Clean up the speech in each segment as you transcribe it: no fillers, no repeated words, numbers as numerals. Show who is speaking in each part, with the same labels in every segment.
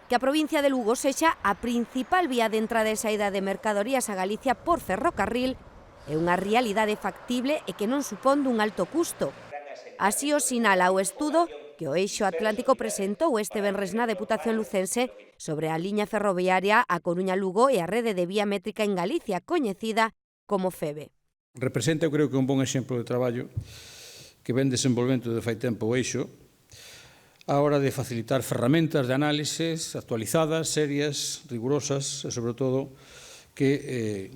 Speaker 1: que a provincia de Lugo sexa a principal vía de entrada e saída de mercadorías a Galicia por ferrocarril é unha realidade factible e que non supón dun alto custo. Así o sinala o estudo que o Eixo Atlántico presentou este venres na Deputación lucense sobre a liña ferroviaria a Coruña-Lugo e a rede de vía métrica en Galicia, coñecida como FEVE.
Speaker 2: Representa, eu creo que un bon exemplo de traballo que ven desenvolvendo de fai tempo o Eixo a hora de facilitar ferramentas de análises actualizadas, serias, rigurosas e, sobre todo, que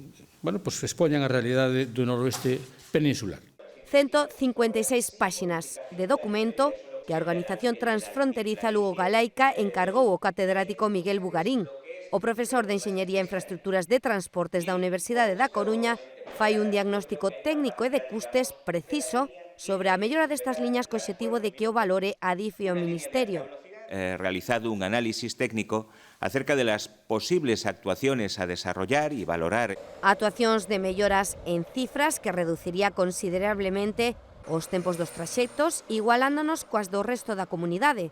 Speaker 2: expoñan a realidade do noroeste peninsular.
Speaker 1: 156 páxinas de documento que a Organización Transfronteriza Lugo-Galaica encargou ao catedrático Miguel Bugarín. O profesor de Enxeñería e Infraestructuras de Transportes da Universidade da Coruña fai un diagnóstico técnico e de custes preciso sobre a mellora destas liñas co obxectivo de que o valore a DIF e o Ministerio.
Speaker 3: Realizado un análisis técnico acerca de las posibles actuaciones a desarrollar y valorar.
Speaker 1: Actuacións de melloras en cifras que reduciría considerablemente os tempos dos traxectos, igualándonos coas do resto da comunidade.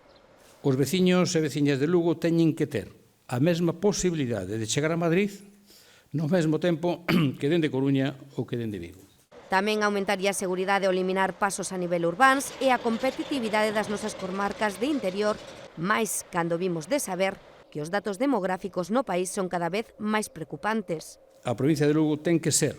Speaker 2: Os veciños e veciñas de Lugo teñen que ter a mesma posibilidade de chegar a Madrid no mesmo tempo que dende Coruña ou que dende Vigo.
Speaker 1: Tamén aumentaría a seguridade ao eliminar pasos a nivel urbáns e a competitividade das nosas comarcas de interior, máis cando vimos de saber que os datos demográficos no país son cada vez máis preocupantes.
Speaker 2: A provincia de Lugo ten que ser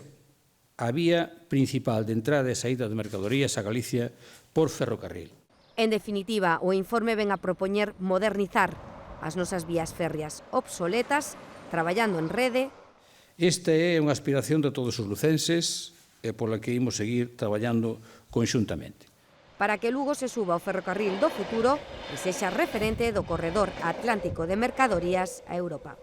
Speaker 2: a vía principal de entrada e saída de mercadorías a Galicia por ferrocarril.
Speaker 1: En definitiva, o informe ven a propoñer modernizar as nosas vías férreas obsoletas, traballando en rede.
Speaker 2: Esta é unha aspiración de todos os lucenses e pola que imos seguir traballando conxuntamente.
Speaker 1: Para que Lugo se suba ao ferrocarril do futuro e sexa referente do corredor atlántico de mercadorías a Europa.